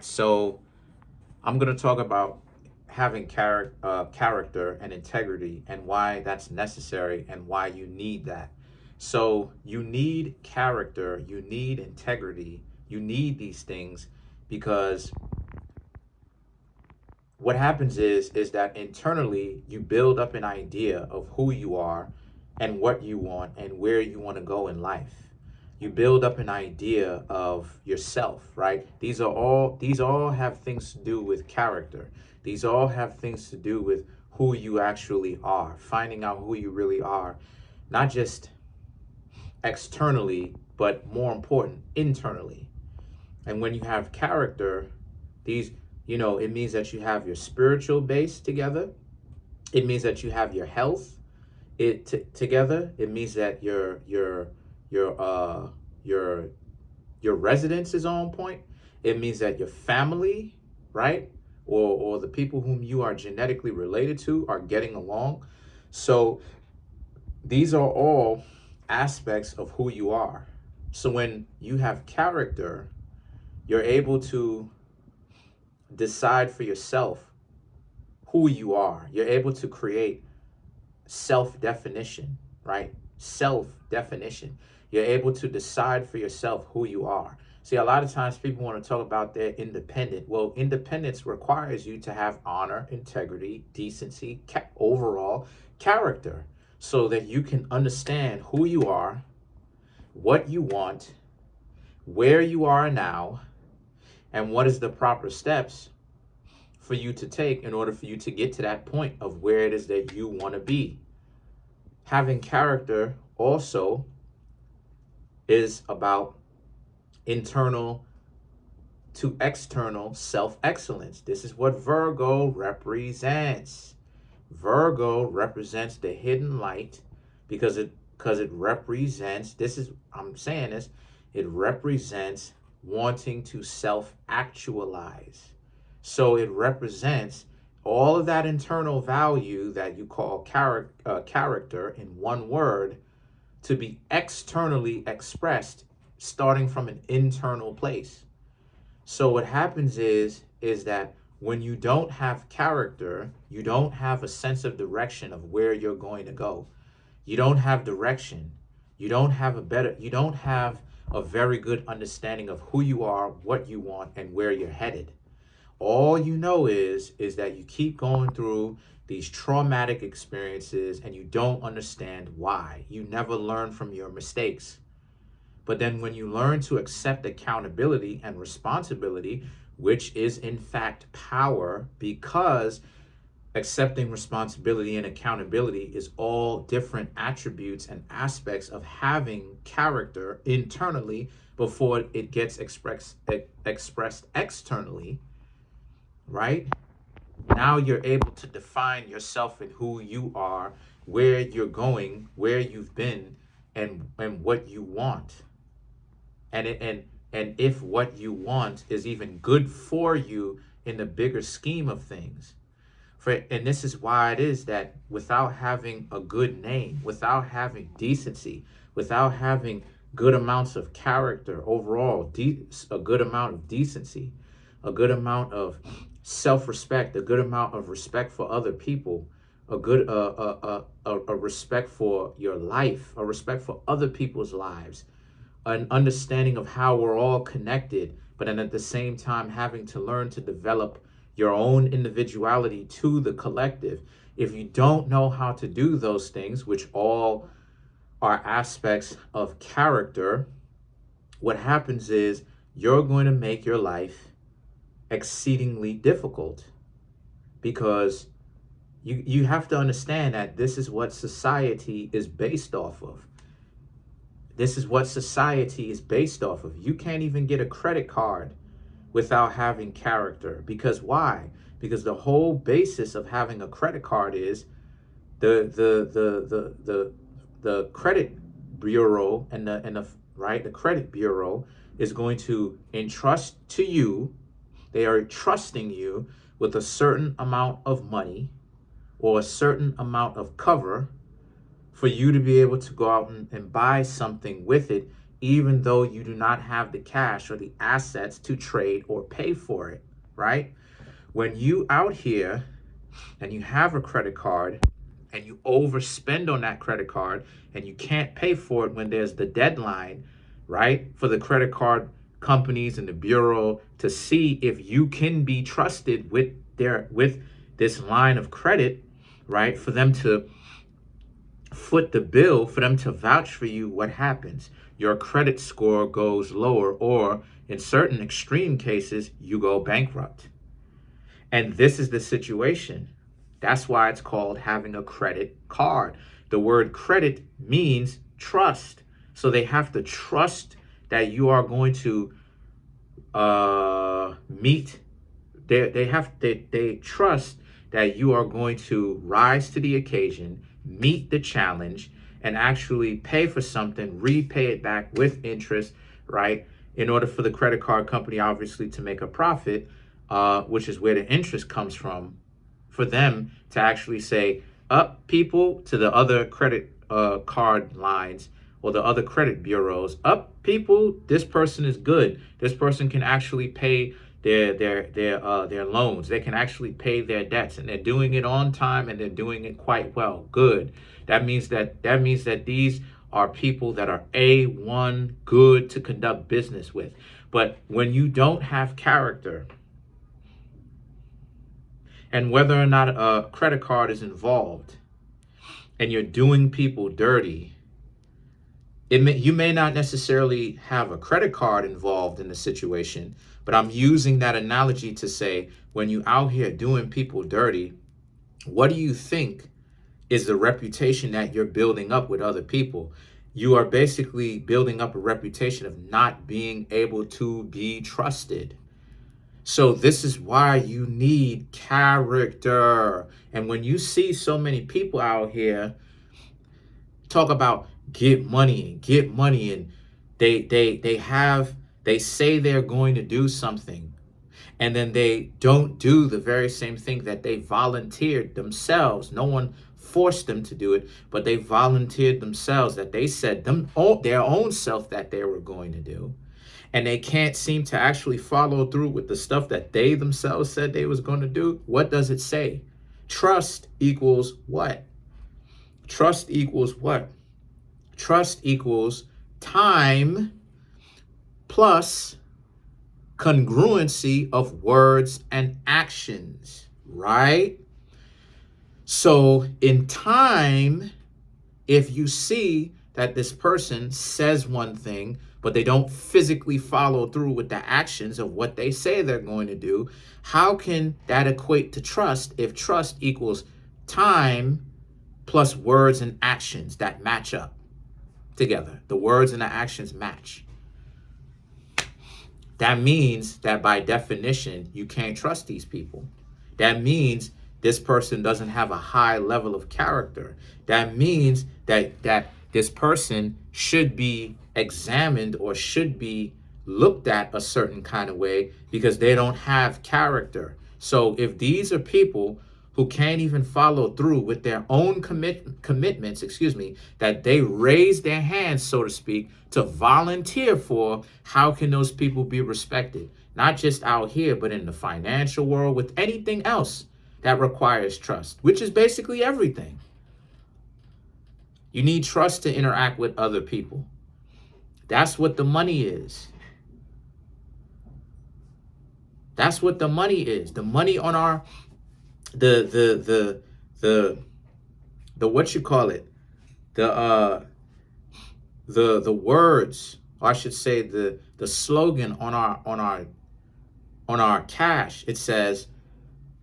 So I'm going to talk about having character and integrity and why that's necessary and why you need that. So you need character, you need integrity, you need these things because what happens is that internally you build up an idea of who you are and what you want and where you want to go in life. You build up an idea of yourself, right? These all have things to do with character. These all have things to do with who you actually are, finding out who you really are, not just externally, but more important, internally. And when you have character, these, it means that you have your spiritual base together. It means that you have your health together. It means that your your your residence is on point. It means that your family, right? Or the people whom you are genetically related to are getting along. So these are all aspects of who you are. So when you have character, you're able to decide for yourself who you are. You're able to create self definition, right? Self definition. You're able to decide for yourself who you are. See, a lot of times people want to talk about their independent. Well, independence requires you to have honor, integrity, decency, overall character, so that you can understand who you are, what you want, where you are now, and what is the proper steps for you to take in order for you to get to that point of where it is that you want to be. Having character also is about internal to external self-excellence. This is what Virgo represents. Virgo represents the hidden light because it represents, I'm saying this, it represents wanting to self-actualize. So it represents all of that internal value that you call character in one word to be externally expressed, starting from an internal place. So what happens is that when you don't have character, you don't have a sense of direction of where you're going to go. You don't have direction. You don't have a very good understanding of who you are, what you want, and where you're headed. All you know is that you keep going through these traumatic experiences and you don't understand why. You never learn from your mistakes. But then when you learn to accept accountability and responsibility, which is in fact power, because accepting responsibility and accountability is all different attributes and aspects of having character internally before it gets expressed externally, right? Now you're able to define yourself and who you are, where you're going, where you've been, and what you want. And if what you want is even good for you in the bigger scheme of things. And this is why it is that without having a good name, without having decency, without having good amounts of character overall, a good amount of decency, a good amount of self-respect, a good amount of respect for other people, a respect for your life, a respect for other people's lives, an understanding of how we're all connected, but then at the same time having to learn to develop your own individuality to the collective. If you don't know how to do those things, which all are aspects of character, what happens is you're going to make your life exceedingly difficult, because you have to understand that this is what society is based off of. This is what society is based off of. You can't even get a credit card without having character. Because why? Because the whole basis of having a credit card is the credit bureau the credit bureau is going to entrust to you. They are trusting you with a certain amount of money or a certain amount of cover for you to be able to go out and buy something with it even though you do not have the cash or the assets to trade or pay for it, right? When you out here and you have a credit card and you overspend on that credit card and you can't pay for it when there's the deadline, right? For the credit card companies and the bureau to see if you can be trusted with this line of credit, right? For them to foot the bill, for them to vouch for you, what happens? Your credit score goes lower, or in certain extreme cases, you go bankrupt. And this is the situation. That's why it's called having a credit card. The word credit means trust. So they have to trust that you are going to meet. They trust that you are going to rise to the occasion, meet the challenge, and actually pay for something, repay it back with interest, right? In order for the credit card company, obviously, to make a profit, which is where the interest comes from, for them to actually say, up people, to the other credit card lines or the other credit bureaus, up people, this person is good. This person can actually pay their loans. They can actually pay their debts, and they're doing it on time, and they're doing it quite well. Good. That means that these are people that are A1 good to conduct business with. But when you don't have character, and whether or not a credit card is involved, and you're doing people dirty, you may not necessarily have a credit card involved in the situation, but I'm using that analogy to say, when you out here doing people dirty, what do you think is the reputation that you're building up with other people? You are basically building up a reputation of not being able to be trusted. So this is why you need character. And when you see so many people out here talk about get money, and they say they're going to do something, and then they don't do the very same thing that they volunteered themselves. No one forced them to do it, but they volunteered themselves, that they said their own self that they were going to do. And they can't seem to actually follow through with the stuff that they themselves said they was going to do. What does it say? Trust equals what? Trust equals what? Trust equals time plus congruency of words and actions, right? So in time, if you see that this person says one thing, but they don't physically follow through with the actions of what they say they're going to do, how can that equate to trust if trust equals time plus words and actions that match up together? The words and the actions match. That means that by definition, you can't trust these people. That means this person doesn't have a high level of character. That means that this person should be examined or should be looked at a certain kind of way because they don't have character. So if these are people who can't even follow through with their own commitments, that they raise their hands, so to speak, to volunteer for, how can those people be respected? Not just out here, but in the financial world, with anything else that requires trust, which is basically everything. You need trust to interact with other people. That's what the money is. That's what the money is. The money on our the what you call it? The words, or I should say the slogan on our cash, it says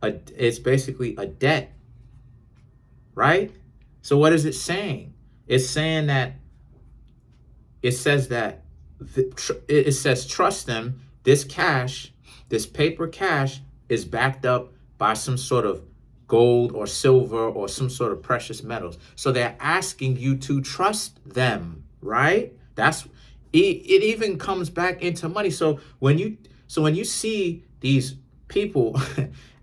it's basically a debt, right? So what is it saying? It's saying that it says trust them. This cash, this paper cash, is backed up by some sort of gold or silver or some sort of precious metals. So they're asking you to trust them, right? It even comes back into money. So when you see these people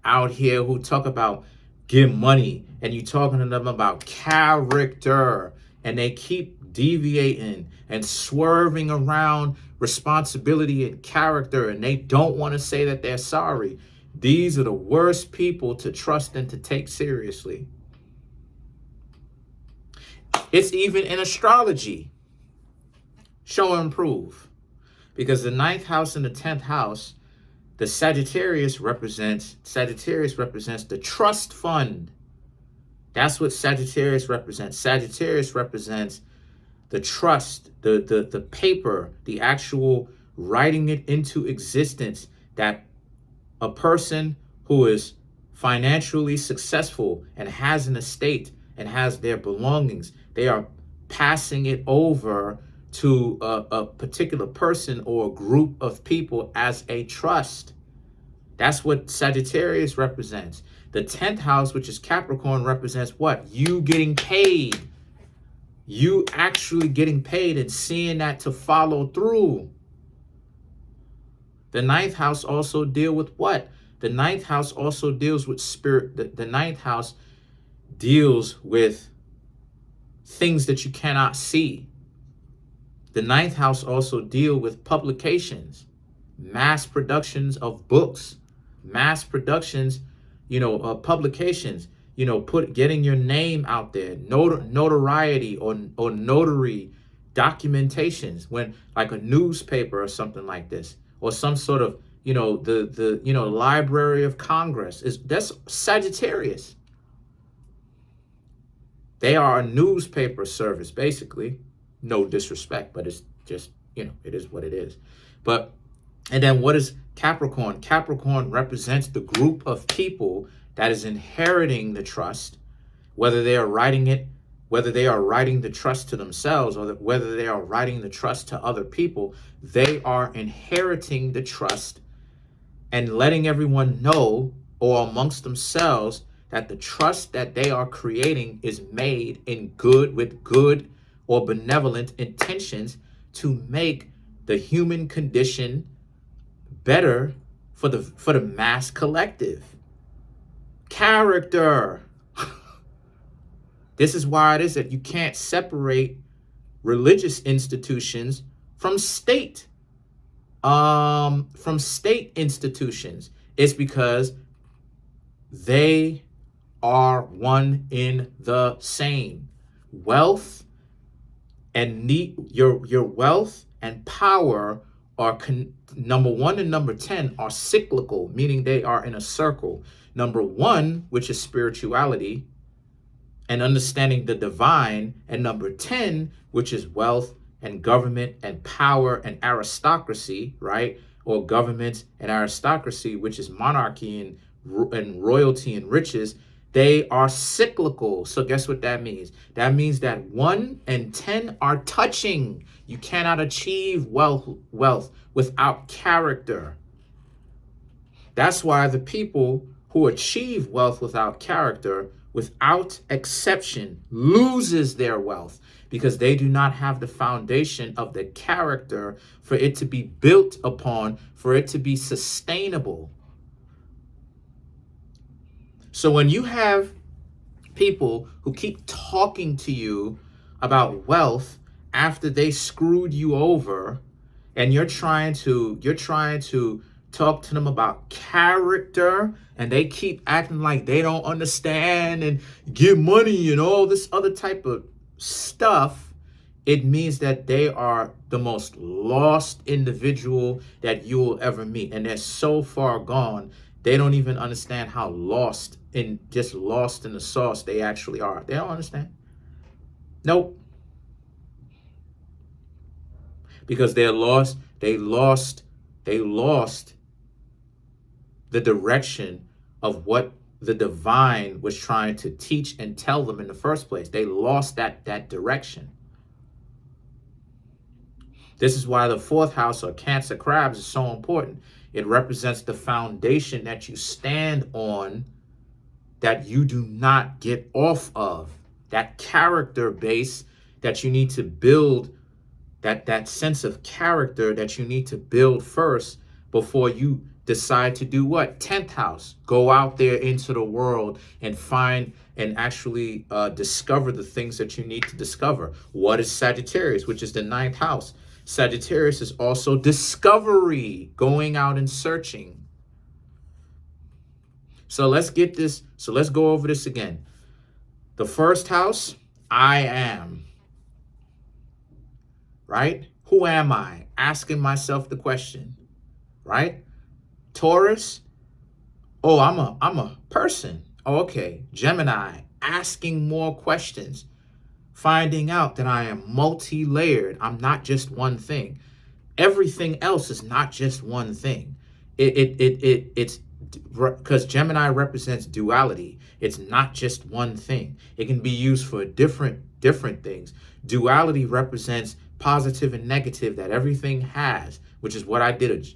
out here who talk about give money, and you talking to them about character, and they keep deviating and swerving around responsibility and character, and they don't want to say that they're sorry. These are the worst people to trust and to take seriously. It's even in astrology. Show and prove. Because the 9th house and the 10th house, the Sagittarius represents the trust fund. That's what Sagittarius represents. Sagittarius represents the trust, the paper, the actual writing it into existence, that a person who is financially successful and has an estate and has their belongings, they are passing it over to a particular person or a group of people as a trust. That's what Sagittarius represents. The 10th house, which is Capricorn, represents what? You getting paid. You actually getting paid and seeing that to follow through. The 9th house also deal with what? The 9th house also deals with spirit. The 9th house deals with things that you cannot see. The 9th house also deal with publications, mass productions of books, mass productions, publications, getting your name out there, notoriety or notary documentations, when like a newspaper or something like this, or some sort of, the Library of Congress, that's Sagittarius. They are a newspaper service, basically. No disrespect, but it's just, it is what it is. And then what is Capricorn? Capricorn represents the group of people that is inheriting the trust, whether they are writing the trust to themselves or whether they are writing the trust to other people. They are inheriting the trust and letting everyone know, or amongst themselves, that the trust that they are creating is made with good or benevolent intentions to make the human condition better for the mass collective. Character. This is why it is that you can't separate religious institutions from state institutions. It's because they are one in the same. Wealth and your wealth and power are number 1 and number 10 are cyclical, meaning they are in a circle. Number 1, which is spirituality and understanding the divine, and number 10, which is wealth and government and power and aristocracy, right? Or government and aristocracy, which is monarchy and royalty and riches. They are cyclical. So guess what that means? That means that 1 and 10 are touching. You cannot achieve wealth without character. That's why the people who achieve wealth without character, without exception, loses their wealth, because they do not have the foundation of the character for it to be built upon, for it to be sustainable. So when you have people who keep talking to you about wealth after they screwed you over, and you're trying to talk to them about character, and they keep acting like they don't understand and give money and all this other type of stuff, it means that they are the most lost individual that you will ever meet. And they're so far gone, they don't even understand how lost in the sauce they actually are. They don't understand. Nope. Because they lost the direction of what the divine was trying to teach and tell them in the first place. They lost that direction. This is why the 4th house, or Cancer crabs, is so important. It represents the foundation that you stand on, that you do not get off of. That character base that you need to build, that sense of character that you need to build first before you decide to do what? 10th house. Go out there into the world and find and actually discover the things that you need to discover. What is Sagittarius, which is the ninth house? Sagittarius is also discovery, going out and searching. So let's get this. So let's go over this again. The first house, I am. Right? Who am I? Asking myself the question. Right? Taurus, oh, I'm a person. Oh, okay. Gemini, asking more questions, finding out that I am multi-layered. I'm not just one thing. Everything else is not just one thing. It's because Gemini represents duality. It's not just one thing. It can be used for different things. Duality represents positive and negative that everything has, which is what I did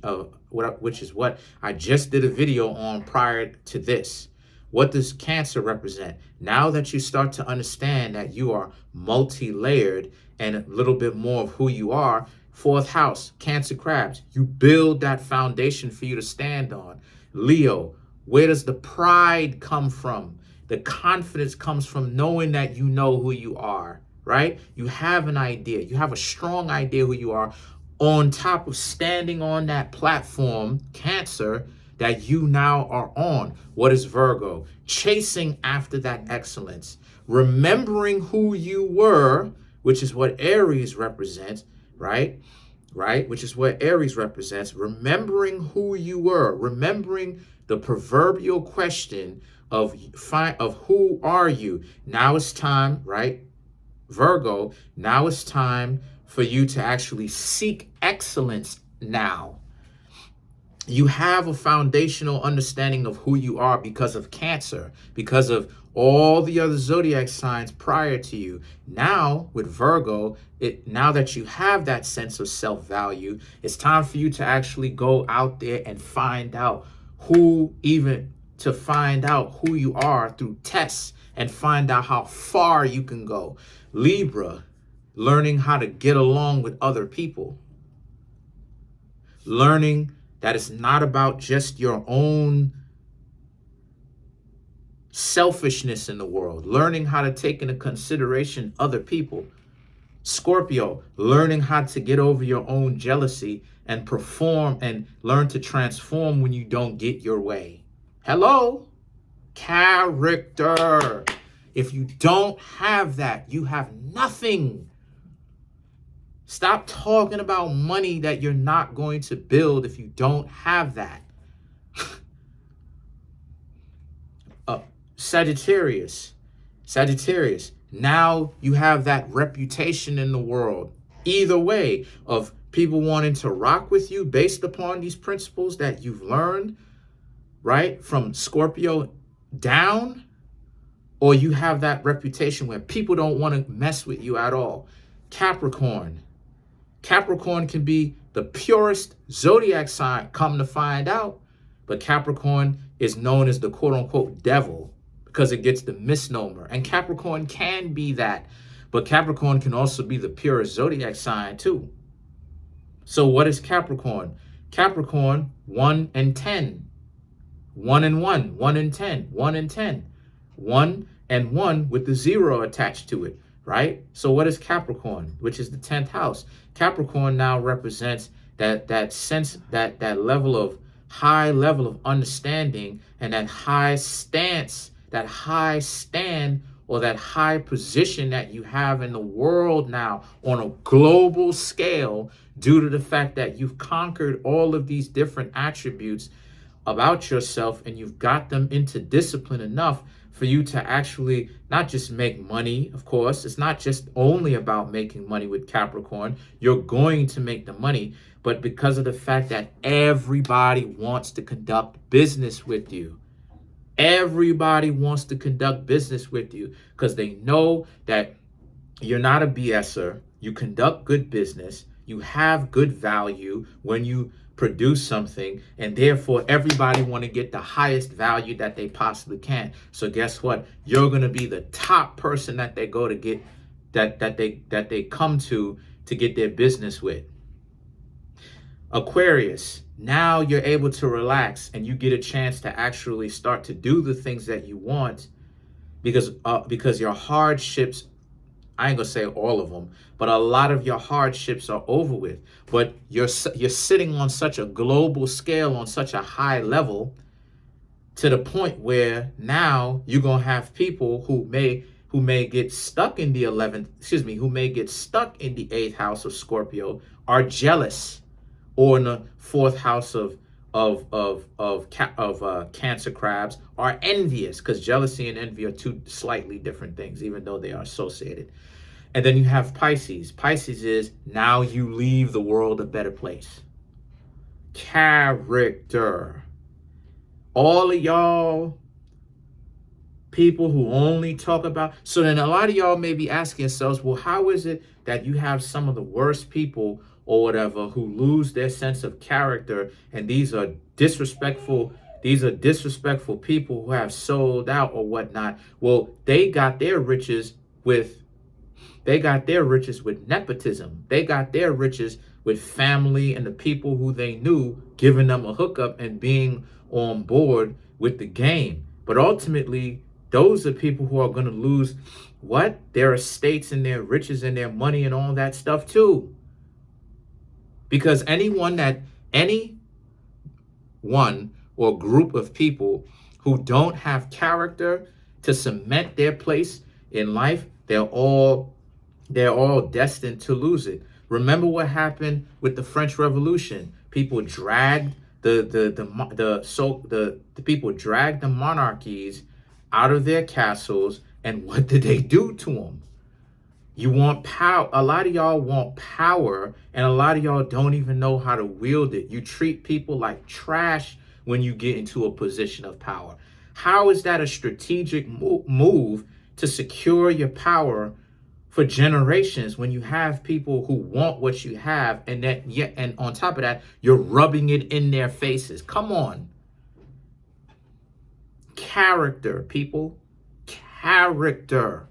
which is what I just did a video on prior to this. What does Cancer represent? Now that you start to understand that you are multi-layered and a little bit more of who you are, fourth house, Cancer crabs, you build that foundation for you to stand on. Leo, where does the pride come from? The confidence comes from knowing that you know who you are, right? You have an idea. You have a strong idea who you are, on top of standing on that platform, Cancer, that you now are on. What is Virgo? Chasing after that excellence. Remembering who you were, which is what Aries represents, right? Which is what Aries represents. Remembering who you were. Remembering the proverbial question of who are you? Now it's time, right? Virgo, now it's time for you to actually seek excellence now. You have a foundational understanding of who you are because of Cancer, because of all the other zodiac signs prior to you. Now with Virgo, now that you have that sense of self-value, it's time for you to actually go out there and find out who you are through tests and find out how far you can go. Libra, learning how to get along with other people. Learning that it's not about just your own selfishness in the world. Learning how to take into consideration other people. Scorpio, learning how to get over your own jealousy and perform and learn to transform when you don't get your way. Hello? Character. If you don't have that, you have nothing. Stop talking about money that you're not going to build if you don't have that. Sagittarius, now you have that reputation in the world. Either way, of people wanting to rock with you based upon these principles that you've learned, right? From Scorpio down, or you have that reputation where people don't want to mess with you at all. Capricorn can be the purest zodiac sign, come to find out, but Capricorn is known as the quote-unquote devil because it gets the misnomer. And Capricorn can be that, but Capricorn can also be the purest zodiac sign too. So what is Capricorn? Capricorn, 1 and 10. 1 and 1, 1 and 10, 1 and 10. 1 and 1 with the 0 attached to it, right? So what is Capricorn, which is the 10th house? Capricorn now represents that sense, that level of high level of understanding and that high stance, that high stand or that high position that you have in the world now on a global scale due to the fact that you've conquered all of these different attributes about yourself and you've got them into discipline enough for you to actually not just make money. Of course, it's not just only about making money with Capricorn. You're going to make the money, but because of the fact that everybody wants to conduct business with you. Everybody wants to conduct business with you because they know that you're not a BSer. You conduct good business. You have good value when you produce something, and therefore everybody want to get the highest value that they possibly can. So guess what? You're going to be the top person that they go to get, that they come to get their business with. Aquarius, now you're able to relax and you get a chance to actually start to do the things that you want because your hardships, I ain't gonna say all of them, but a lot of your hardships are over with. But you're sitting on such a global scale, on such a high level, to the point where now you're gonna have people who may get stuck in the 11th, who may get stuck in the 8th house of Scorpio, are jealous, or in the 4th house of Cancer crabs, are envious, because jealousy and envy are two slightly different things, even though they are associated. And then you have Pisces. Pisces is, now you leave the world a better place. Character. All of y'all people who only talk about, so then a lot of y'all may be asking yourselves, well, how is it that you have some of the worst people or whatever who lose their sense of character, and these are disrespectful people who have sold out or whatnot? Well, they got their riches with nepotism. They got their riches with family and the people who they knew giving them a hookup and being on board with the game. But ultimately, those are people who are going to lose what? Their estates and their riches and their money and all that stuff too. Because anyone or group of people who don't have character to cement their place in life, they're all destined to lose it. Remember what happened with the French Revolution? People dragged the people dragged the monarchies out of their castles, and what did they do to them? You want power. A lot of y'all want power, and a lot of y'all don't even know how to wield it. You treat people like trash when you get into a position of power. How is that a strategic move to secure your power for generations when you have people who want what you have, and on top of that, you're rubbing it in their faces? Come on. Character, people. Character.